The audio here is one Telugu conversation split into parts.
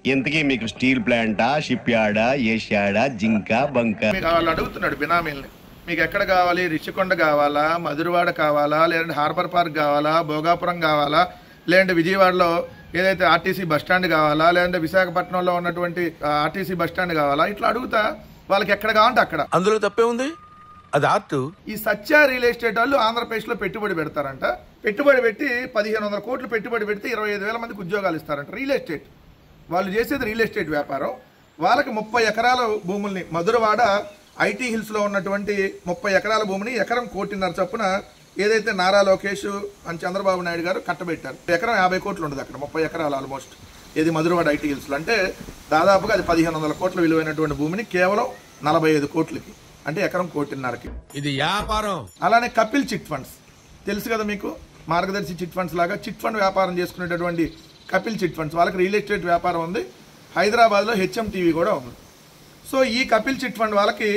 ఇంతకీ మీకు స్టీల్ ప్లాంటా, షిప్ యార్డా, ఏషియాడా, జింక, బంక? వాళ్ళు అడుగుతున్నాడు బినామీల్ని, మీకు ఎక్కడ కావాలి? రిషికొండ కావాలా, మధురవాడ కావాలా, లేదంటే హార్బర్ పార్క్ కావాలా, భోగాపురం కావాలా, లేదంటే విజయవాడలో ఏదైతే ఆర్టీసీ బస్టాండ్ కావాలా, లేదంటే విశాఖపట్నంలో ఉన్నటువంటి ఆర్టీసీ బస్టాండ్ కావాలా, ఇట్లా అడుగుతా వాళ్ళకి ఎక్కడ కావాలంటే అక్కడ. అందులో తప్పే ఉంది, అది ఆర్ట్. ఈ సత్య రియల్ ఎస్టేట్ వాళ్ళు ఆంధ్రప్రదేశ్లో పెట్టుబడి పెడతారంట. పెట్టుబడి పెట్టి 1500 కోట్లు పెట్టుబడి పెడితే 25,000 మందికి ఉద్యోగాలు ఇస్తారంట. రియల్ ఎస్టేట్ వాళ్ళు చేసేది రియల్ ఎస్టేట్ వ్యాపారం. వాళ్ళకి 30 ఎకరాల భూముల్ని మధురవాడ ఐటీ హిల్స్లో ఉన్నటువంటి 30 ఎకరాల భూమిని ఎకరం 1.5 చొప్పున ఏదైతే నారా లోకేష్ అని చంద్రబాబు నాయుడు గారు కట్టబెట్టారు. ఎకరం 50 కోట్లు ఉండదు అక్కడ, 30 ఎకరాలు ఆల్మోస్ట్. ఏది మధురవాడ ఐటీ హిల్స్లో అంటే దాదాపుగా అది 1500 కోట్ల విలువైనటువంటి భూమిని కేవలం 45 కోట్లకి, అంటే ఎకరం 1.5కి. ఇది వ్యాపారం. అలానే కపిల్ చిట్ ఫండ్స్ తెలుసు కదా మీకు, మార్గదర్శి చిట్ ఫండ్స్ లాగా చిట్ ఫండ్ వ్యాపారం చేసుకునేటటువంటి కపిల్ చిట్ ఫండ్స్ వాళ్ళకి రియల్ ఎస్టేట్ వ్యాపారం ఉంది. హైదరాబాద్లో HMTV కూడా ఉంది. సో ఈ కపిల్ చిట్ ఫండ్ వాళ్ళకి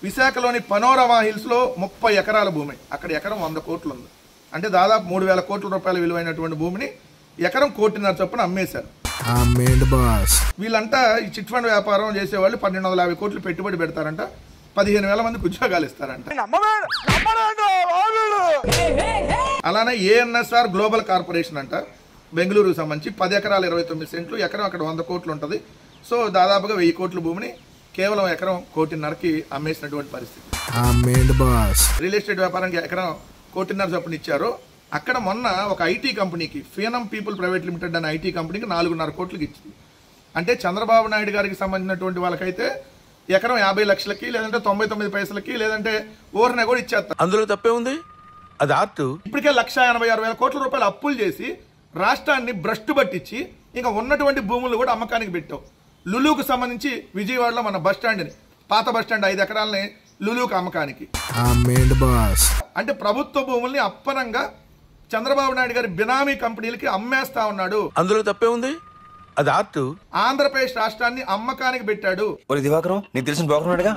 విశాఖలోని పనోరమా హిల్స్లో 30 ఎకరాల భూమి, అక్కడ ఎకరం 100 కోట్లు ఉంది. అంటే దాదాపు 3,000 కోట్ల రూపాయల విలువైనటువంటి భూమిని ఎకరం 1.5 చొప్పున అమ్మేశారు. వీళ్ళంతా ఈ చిట్ ఫండ్ వ్యాపారం చేసేవాళ్ళు 1,250 కోట్లు పెట్టుబడి పెడతారంట, 15,000 మందికి ఉద్యోగాలు ఇస్తారంట. అలానే ANSR గ్లోబల్ కార్పొరేషన్ అంట, బెంగళూరుకు సంబంధించి 10 ఎకరాలు 29 సెంట్లు, ఎకరం అక్కడ 100 కోట్లు ఉంటుంది. సో దాదాపుగా 1000 కోట్ల భూమిని కేవలం ఎకరం 1.5కి అమ్మేసినటువంటి పరిస్థితి. రియల్ ఎస్టేట్ వ్యాపారానికి ఎకరం 1.5 చొప్పున ఇచ్చారు. అక్కడ మొన్న ఒక ఐటీ కంపెనీకి, ఫియనం పీపుల్ ప్రైవేట్ లిమిటెడ్ అనే ఐటీ కంపెనీకి 4.5 కోట్లకి ఇచ్చింది. అంటే చంద్రబాబు నాయుడు గారికి సంబంధించినటువంటి వాళ్ళకైతే ఎకరం 50 లక్షలకి, లేదంటే 99 పైసలకి, లేదంటే ఓవర్నే కూడా ఇచ్చేస్తారు. అందులో తప్పే ఉంది, అది ఆర్ట్. ఇప్పటికే 1,86,000 కోట్ల రూపాయలు అప్పులు చేసి రాష్ట్రాన్ని భ్రష్టు పట్టించి ఇంకా ఉన్నటువంటి భూములు కూడా అమ్మకానికి పెట్టావు. లులుకు సంబంధించి విజయవాడలో మన బస్ స్టాండ్ని, పాత బస్ స్టాండ్ 5 ఎకరాలని లులుకు అమ్మకానికి. అంటే ప్రభుత్వ భూముల్ని అప్పనంగా చంద్రబాబు నాయుడు గారి బినామీ కంపెనీలకి అమ్మేస్తా ఉన్నాడు. అందులో తప్పే ఉంది, అది ఆర్ట్. ఆంధ్రప్రదేశ్ రాష్ట్రాన్ని అమ్మకానికి పెట్టాడు. దివాకరం నీకు తెలిసిన బాగున్నాడుగా.